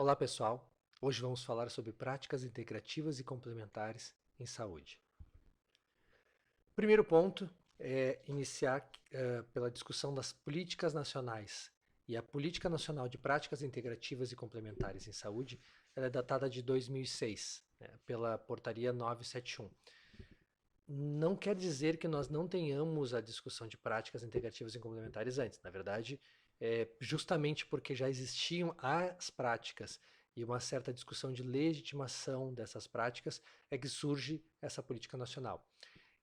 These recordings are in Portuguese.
Olá pessoal, hoje vamos falar sobre práticas integrativas e complementares em saúde. O primeiro ponto é iniciar pela discussão das políticas nacionais. E a Política Nacional de Práticas Integrativas e Complementares em Saúde ela é datada de 2006, né, pela Portaria 971. Não quer dizer que nós não tenhamos a discussão de práticas integrativas e complementares antes. Na verdade, justamente porque já existiam as práticas e uma certa discussão de legitimação dessas práticas, é que surge essa política nacional.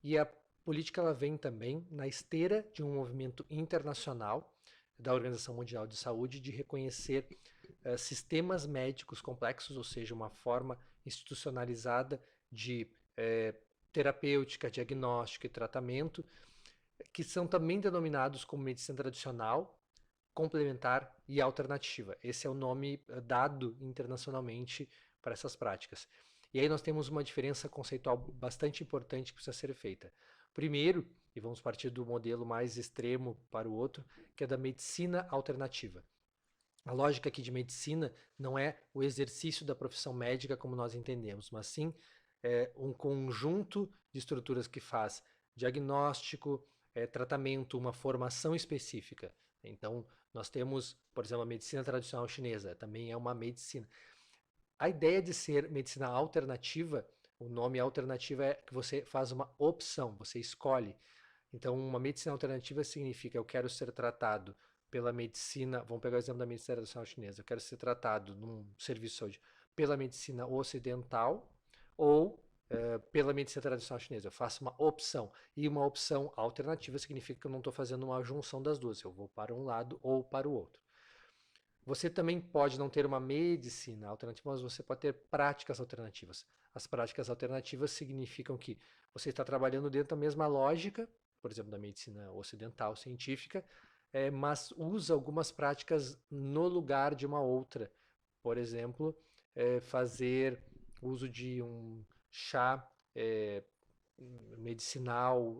E a política ela vem também na esteira de um movimento internacional da Organização Mundial de Saúde de reconhecer sistemas médicos complexos, ou seja, uma forma institucionalizada de terapêutica, diagnóstico e tratamento, que são também denominados como medicina tradicional, complementar e alternativa. Esse é o nome dado internacionalmente para essas práticas. E aí nós temos uma diferença conceitual bastante importante que precisa ser feita. Primeiro, e vamos partir do modelo mais extremo para o outro, que é da medicina alternativa. A lógica aqui de medicina não é o exercício da profissão médica como nós entendemos, mas sim um conjunto de estruturas que faz diagnóstico, tratamento, uma formação específica. Então, nós temos, por exemplo, a medicina tradicional chinesa, também é uma medicina. A ideia de ser medicina alternativa, o nome alternativa é que você faz uma opção, você escolhe. Então, uma medicina alternativa significa eu quero ser tratado pela medicina, vamos pegar o exemplo da medicina tradicional chinesa, eu quero ser tratado num serviço de saúde pela medicina ocidental ou pela medicina tradicional chinesa. Eu faço uma opção. E uma opção alternativa significa que eu não estou fazendo uma junção das duas, eu vou para um lado ou para o outro. Você também pode não ter uma medicina alternativa, mas você pode ter práticas alternativas. As práticas alternativas significam que você está trabalhando dentro da mesma lógica, por exemplo, da medicina ocidental científica, mas usa algumas práticas no lugar de uma outra. Por exemplo, fazer uso de um chá medicinal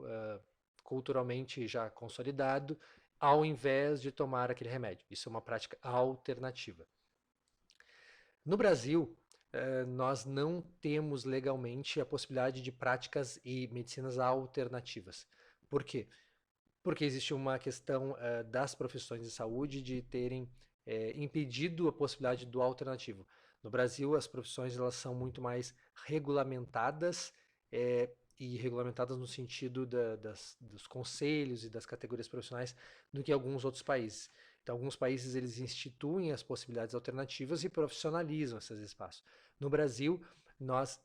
culturalmente já consolidado, ao invés de tomar aquele remédio. Isso é uma prática alternativa. No Brasil, nós não temos legalmente a possibilidade de práticas e medicinas alternativas. Por quê? Porque existe uma questão das profissões de saúde de terem impedido a possibilidade do alternativo. No Brasil, as profissões elas são muito mais regulamentadas e regulamentadas no sentido dos conselhos e das categorias profissionais do que alguns outros países. Então, alguns países eles instituem as possibilidades alternativas e profissionalizam esses espaços. No Brasil, nós,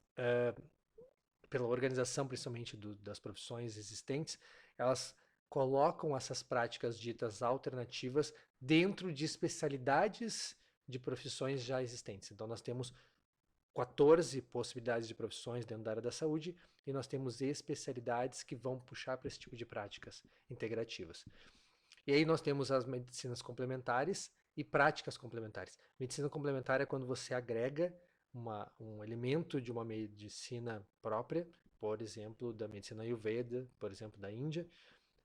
pela organização principalmente das profissões existentes, elas colocam essas práticas ditas alternativas dentro de especialidades de profissões já existentes. Então, nós temos 14 possibilidades de profissões dentro da área da saúde e nós temos especialidades que vão puxar para esse tipo de práticas integrativas. E aí nós temos as medicinas complementares e práticas complementares. Medicina complementar é quando você agrega um elemento de uma medicina própria, por exemplo, da medicina Ayurveda, por exemplo, da Índia,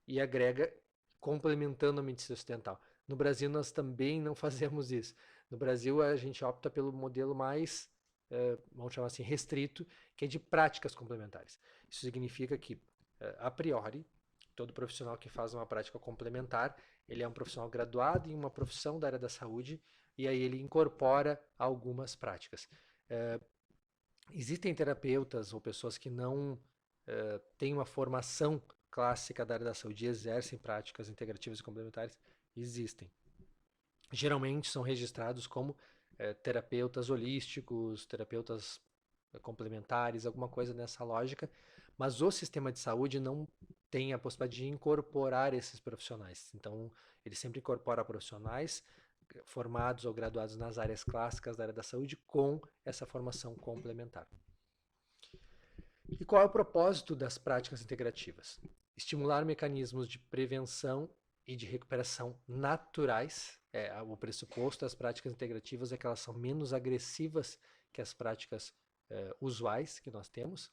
e agrega complementando a medicina ocidental. No Brasil, nós também não fazemos isso. No Brasil, a gente opta pelo modelo mais, vamos chamar assim, restrito, que é de práticas complementares. Isso significa que, a priori, todo profissional que faz uma prática complementar, ele é um profissional graduado em uma profissão da área da saúde e aí ele incorpora algumas práticas. Existem terapeutas ou pessoas que não têm uma formação clássica da área da saúde e exercem práticas integrativas e complementares? Existem. Geralmente são registrados como terapeutas holísticos, terapeutas complementares, alguma coisa nessa lógica, mas o sistema de saúde não tem a possibilidade de incorporar esses profissionais. Então, ele sempre incorpora profissionais formados ou graduados nas áreas clássicas da área da saúde com essa formação complementar. E qual é o propósito das práticas integrativas? Estimular mecanismos de prevenção e de recuperação naturais. O pressuposto das práticas integrativas é que elas são menos agressivas que as práticas usuais que nós temos.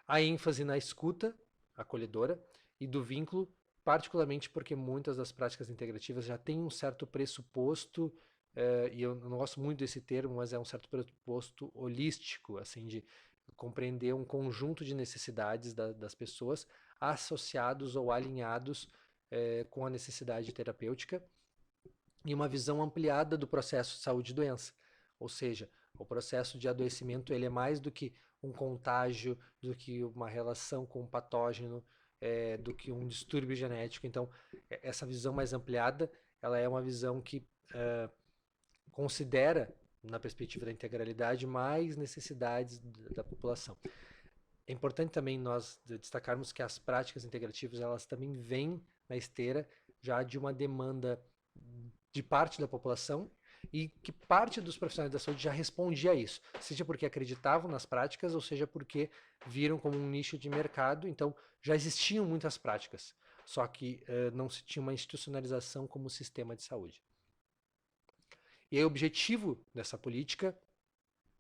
A ênfase na escuta acolhedora e do vínculo, particularmente porque muitas das práticas integrativas já têm um certo pressuposto e eu não gosto muito desse termo, mas é um certo pressuposto holístico, assim, de compreender um conjunto de necessidades das pessoas associados ou alinhados com a necessidade terapêutica e uma visão ampliada do processo de saúde e doença. Ou seja, o processo de adoecimento ele é mais do que um contágio, do que uma relação com um patógeno, do que um distúrbio genético. Então, essa visão mais ampliada, ela é uma visão que considera, na perspectiva da integralidade, mais necessidades da população. É importante também nós destacarmos que as práticas integrativas, elas também vêm na esteira já de uma demanda de parte da população e que parte dos profissionais da saúde já respondia a isso, seja porque acreditavam nas práticas ou seja porque viram como um nicho de mercado, então já existiam muitas práticas, só que não se tinha uma institucionalização como sistema de saúde. E aí, o objetivo dessa política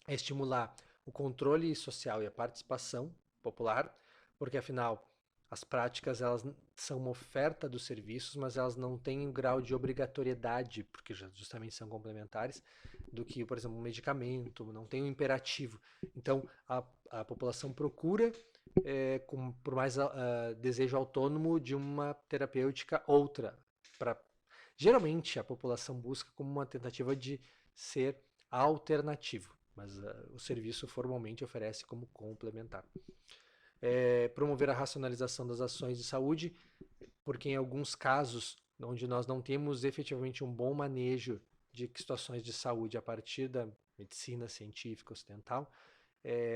é estimular o controle social e a participação popular, porque afinal as práticas elas são uma oferta dos serviços, mas elas não têm um grau de obrigatoriedade, porque justamente são complementares, do que, por exemplo, um medicamento, não tem um imperativo. Então a população procura, por mais desejo autônomo, de uma terapêutica outra. Geralmente a população busca como uma tentativa de ser alternativo, mas o serviço formalmente oferece como complementar. Promover a racionalização das ações de saúde, porque em alguns casos onde nós não temos efetivamente um bom manejo de situações de saúde a partir da medicina científica ocidental,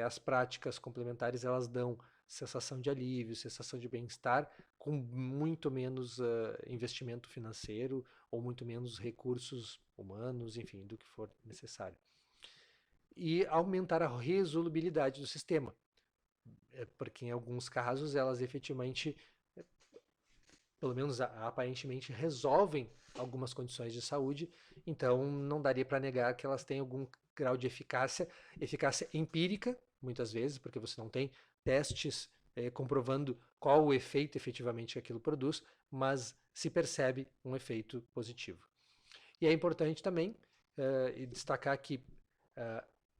as práticas complementares elas dão sensação de alívio, sensação de bem-estar, com muito menos investimento financeiro ou muito menos recursos humanos, enfim, do que for necessário. E aumentar a resolubilidade do sistema, porque em alguns casos elas efetivamente, pelo menos aparentemente, resolvem algumas condições de saúde, então não daria para negar que elas têm algum grau de eficácia empírica, muitas vezes, porque você não tem testes comprovando qual o efeito efetivamente que aquilo produz, mas se percebe um efeito positivo. E é importante também destacar que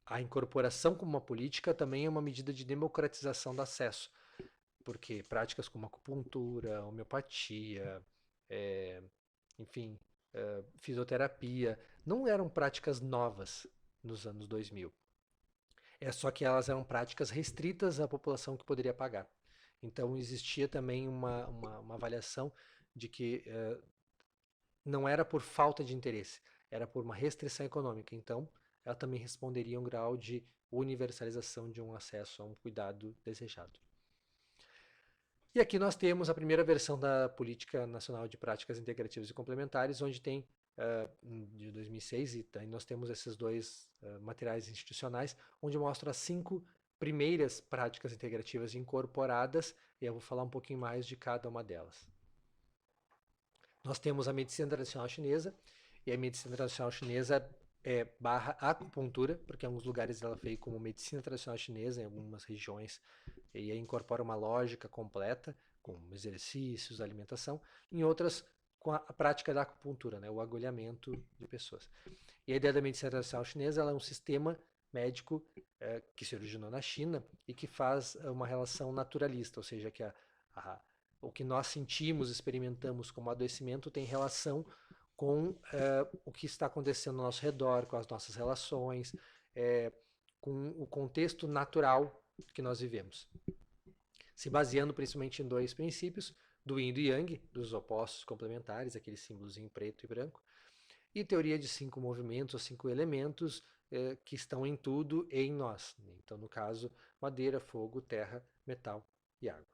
a incorporação como uma política também é uma medida de democratização do acesso, porque práticas como acupuntura, homeopatia, enfim, fisioterapia, não eram práticas novas nos anos 2000. É só que elas eram práticas restritas à população que poderia pagar. Então existia também uma avaliação de que não era por falta de interesse, era por uma restrição econômica. Então ela também responderia a um grau de universalização de um acesso a um cuidado desejado. E aqui nós temos a primeira versão da Política Nacional de Práticas Integrativas e Complementares, onde tem, de 2006, e nós temos esses dois materiais institucionais, onde mostra as 5 primeiras práticas integrativas incorporadas, e eu vou falar um pouquinho mais de cada uma delas. Nós temos a medicina tradicional chinesa, e a medicina tradicional chinesa barra acupuntura, porque em alguns lugares ela veio como medicina tradicional chinesa, em algumas regiões, e aí incorpora uma lógica completa, com exercícios, alimentação, em outras com a prática da acupuntura, né, o agulhamento de pessoas. E a ideia da medicina tradicional chinesa ela é um sistema médico que se originou na China e que faz uma relação naturalista, ou seja, que o que nós sentimos, experimentamos como adoecimento tem relação com o que está acontecendo ao nosso redor, com as nossas relações, com o contexto natural que nós vivemos. Se baseando principalmente em 2 princípios, do Yin e do Yang, dos opostos complementares, aquele símbolozinho preto e branco, e teoria de 5 movimentos, ou 5 elementos que estão em tudo e em nós. Então, no caso, madeira, fogo, terra, metal e água.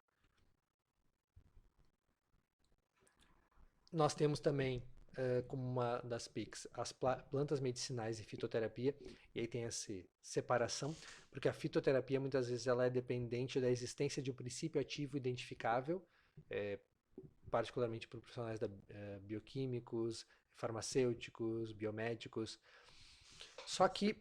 Nós temos também como uma das PICs, as plantas medicinais e fitoterapia, e aí tem essa separação, porque a fitoterapia muitas vezes ela é dependente da existência de um princípio ativo identificável, particularmente por profissionais bioquímicos, farmacêuticos, biomédicos. Só que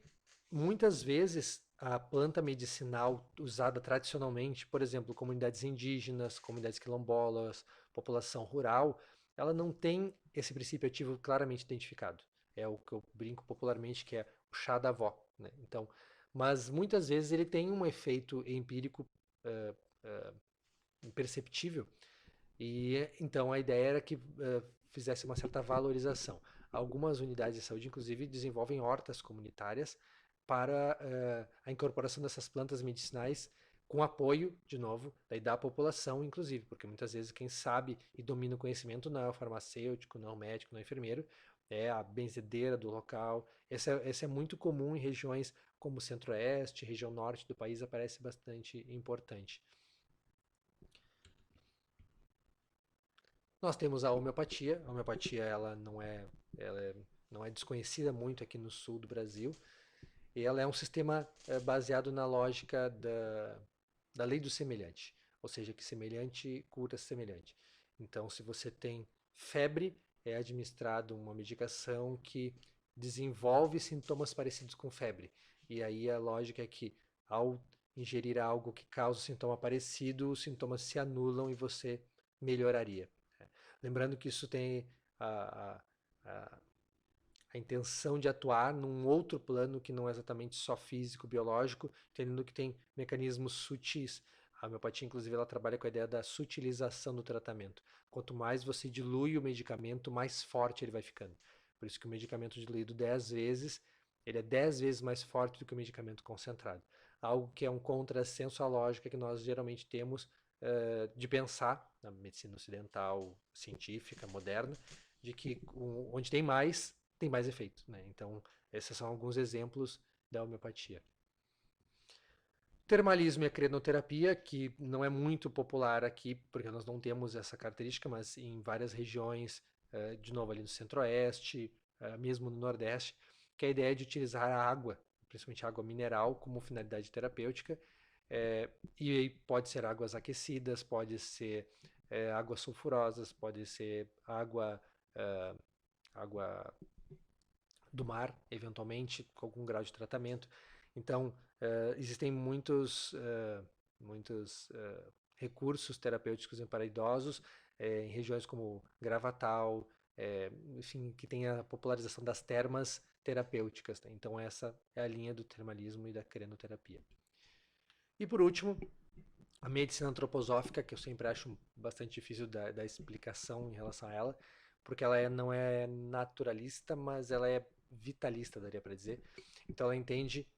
muitas vezes a planta medicinal usada tradicionalmente, por exemplo, comunidades indígenas, comunidades quilombolas, população rural, ela não tem esse princípio ativo claramente identificado. é o que eu brinco popularmente que é o chá da avó, né? Então, mas muitas vezes ele tem um efeito empírico uh, uh, imperceptível e então a ideia era que fizesse uma certa valorização. Algumas unidades de saúde, inclusive, desenvolvem hortas comunitárias para a incorporação dessas plantas medicinais com apoio, de novo, daí da população, inclusive, porque muitas vezes quem sabe e domina o conhecimento não é o farmacêutico, não é o médico, não é o enfermeiro, é a benzedeira do local. Esse é muito comum em regiões como o centro-oeste, região norte do país, aparece bastante importante. Nós temos a homeopatia ela não é desconhecida muito aqui no sul do Brasil, e ela é um sistema baseado na lógica da lei do semelhante, ou seja, que semelhante cura semelhante. Então, se você tem febre, é administrado uma medicação que desenvolve sintomas parecidos com febre. E aí a lógica é que ao ingerir algo que causa um sintoma parecido, os sintomas se anulam e você melhoraria. Lembrando que isso tem a, a intenção de atuar num outro plano que não é exatamente só físico, biológico, entendendo que tem mecanismos sutis. A homeopatia, inclusive, ela trabalha com a ideia da sutilização do tratamento. Quanto mais você dilui o medicamento, mais forte ele vai ficando. Por isso que o medicamento diluído 10 vezes, ele é 10 vezes mais forte do que o medicamento concentrado. Algo que é um contrassenso à lógica que nós geralmente temos de pensar na medicina ocidental, científica, moderna, de que onde tem mais efeito, né? Então, esses são alguns exemplos da homeopatia. Termalismo e a crenoterapia, que não é muito popular aqui, porque nós não temos essa característica, mas em várias regiões, de novo ali no centro-oeste, mesmo no nordeste, que é a ideia de utilizar a água, principalmente água mineral, como finalidade terapêutica, e pode ser águas aquecidas, pode ser águas sulfurosas, pode ser água do mar, eventualmente, com algum grau de tratamento. Então, existem muitos recursos terapêuticos para idosos em regiões como Gravatal, enfim, que tem a popularização das termas terapêuticas. Né? Então, essa é a linha do termalismo e da crenoterapia. E por último, a medicina antroposófica, que eu sempre acho bastante difícil da explicação em relação a ela, porque ela não é naturalista, mas ela é vitalista, daria para dizer. Então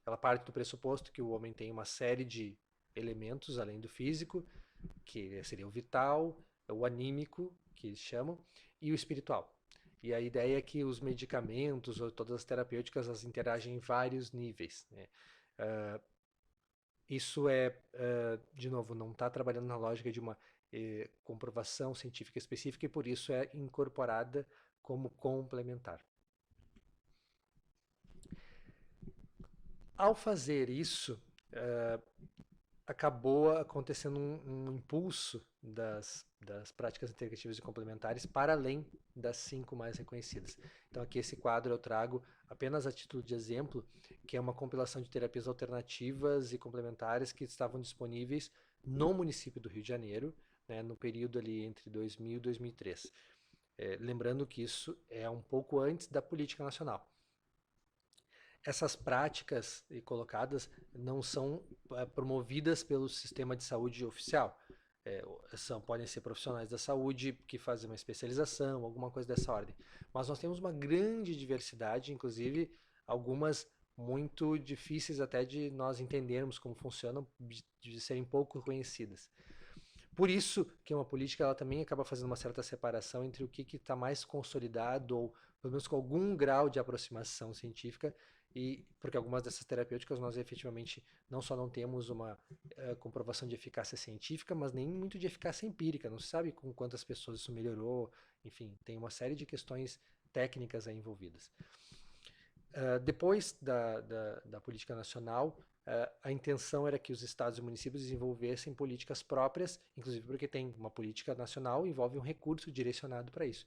ela parte do pressuposto que o homem tem uma série de elementos além do físico, que seria o vital, o anímico, que eles chamam, e o espiritual. E a ideia é que os medicamentos ou todas as terapêuticas elas interagem em vários níveis. Né? Isso de novo, não está trabalhando na lógica de uma comprovação científica específica e por isso é incorporada como complementar. Ao fazer isso, acabou acontecendo um impulso das práticas integrativas e complementares para além das 5 mais reconhecidas. Então aqui esse quadro eu trago apenas a título de exemplo, que é uma compilação de terapias alternativas e complementares que estavam disponíveis no município do Rio de Janeiro, né, no período ali entre 2000 e 2003. Lembrando que isso é um pouco antes da política nacional. Essas práticas colocadas não são promovidas pelo sistema de saúde oficial. Podem ser profissionais da saúde que fazem uma especialização, alguma coisa dessa ordem. Mas nós temos uma grande diversidade, inclusive algumas muito difíceis até de nós entendermos como funcionam, de serem pouco conhecidas. Por isso que uma política ela também acaba fazendo uma certa separação entre o que está mais consolidado ou pelo menos com algum grau de aproximação científica e porque algumas dessas terapêuticas nós efetivamente não só não temos uma comprovação de eficácia científica, mas nem muito de eficácia empírica. Não se sabe com quantas pessoas isso melhorou. Enfim, tem uma série de questões técnicas aí envolvidas. Depois da política nacional, a intenção era que os estados e municípios desenvolvessem políticas próprias, inclusive porque tem uma política nacional, envolve um recurso direcionado para isso.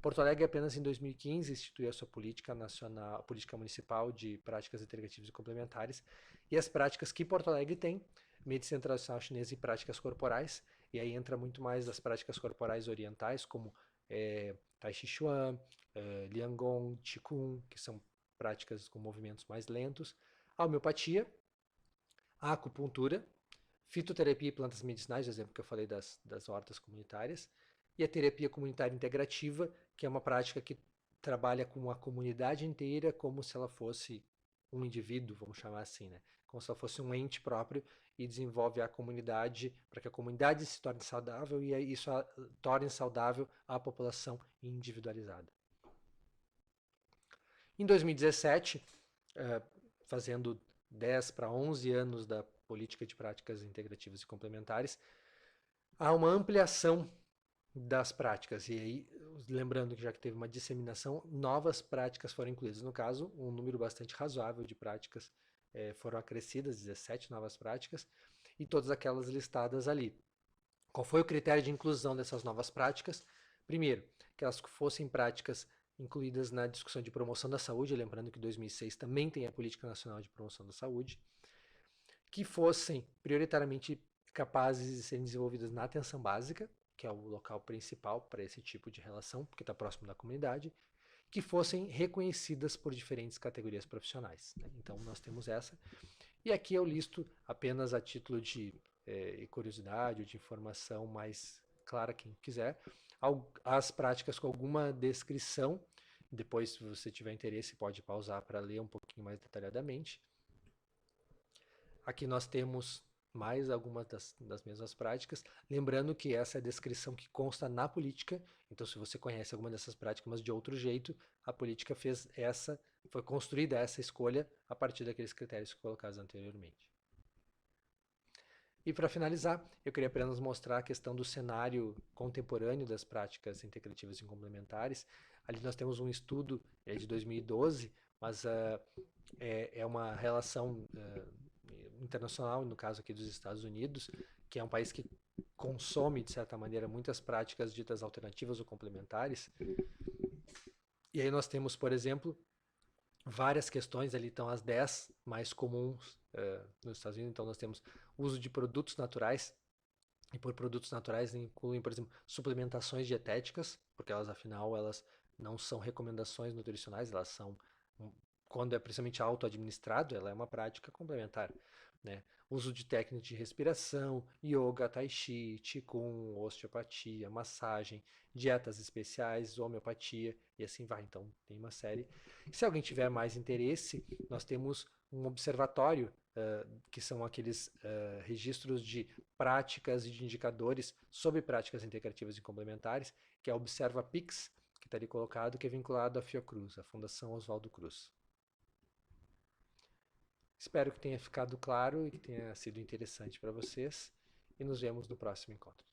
Porto Alegre apenas em 2015 instituiu a sua política nacional, política municipal de práticas integrativas e complementares, e as práticas que Porto Alegre tem, medicina tradicional chinesa e práticas corporais, e aí entra muito mais das práticas corporais orientais, como Tai Chi Chuan, Liang Gong, Qigong, que são práticas com movimentos mais lentos, a homeopatia, a acupuntura, fitoterapia e plantas medicinais, exemplo que eu falei das hortas comunitárias, e a terapia comunitária integrativa, que é uma prática que trabalha com a comunidade inteira como se ela fosse um indivíduo, vamos chamar assim, né? Como se ela fosse um ente próprio e desenvolve a comunidade para que a comunidade se torne saudável e isso torne saudável a população individualizada. Em 2017, fazendo 10 para 11 anos da política de práticas integrativas e complementares, há uma ampliação das práticas. E aí, lembrando que já que teve uma disseminação, novas práticas foram incluídas. No caso, um número bastante razoável de práticas foram acrescidas, 17 novas práticas, e todas aquelas listadas ali. Qual foi o critério de inclusão dessas novas práticas? Primeiro, que elas fossem práticas incluídas na discussão de promoção da saúde, lembrando que 2006 também tem a Política Nacional de Promoção da Saúde, que fossem prioritariamente capazes de serem desenvolvidas na atenção básica, que é o local principal para esse tipo de relação, porque está próximo da comunidade, que fossem reconhecidas por diferentes categorias profissionais. Então, nós temos essa. E aqui eu listo apenas a título de curiosidade ou de informação mais clara, quem quiser, as práticas com alguma descrição. Depois, se você tiver interesse, pode pausar para ler um pouquinho mais detalhadamente. Aqui nós temos mais algumas das mesmas práticas, lembrando que essa é a descrição que consta na política, então se você conhece alguma dessas práticas, mas de outro jeito, a política foi construída essa escolha a partir daqueles critérios colocados anteriormente. E para finalizar, eu queria apenas mostrar a questão do cenário contemporâneo das práticas integrativas e complementares. Ali nós temos um estudo de 2012, mas é uma relação internacional, no caso aqui dos Estados Unidos, que é um país que consome, de certa maneira, muitas práticas ditas alternativas ou complementares. E aí nós temos, por exemplo, várias questões, ali estão as 10 mais comuns nos Estados Unidos. Então nós temos uso de produtos naturais, e por produtos naturais incluem, por exemplo, suplementações dietéticas, porque elas não são recomendações nutricionais, elas são, quando é precisamente auto-administrado, ela é uma prática complementar. Né? Uso de técnicas de respiração, yoga, tai chi, qigong, osteopatia, massagem, dietas especiais, homeopatia e assim vai. Então tem uma série. Se alguém tiver mais interesse, nós temos um observatório, que são aqueles registros de práticas e de indicadores sobre práticas integrativas e complementares, que é a Observa Pix, que está ali colocado, que é vinculado à Fiocruz, a Fundação Oswaldo Cruz. Espero que tenha ficado claro e que tenha sido interessante para vocês. E nos vemos no próximo encontro.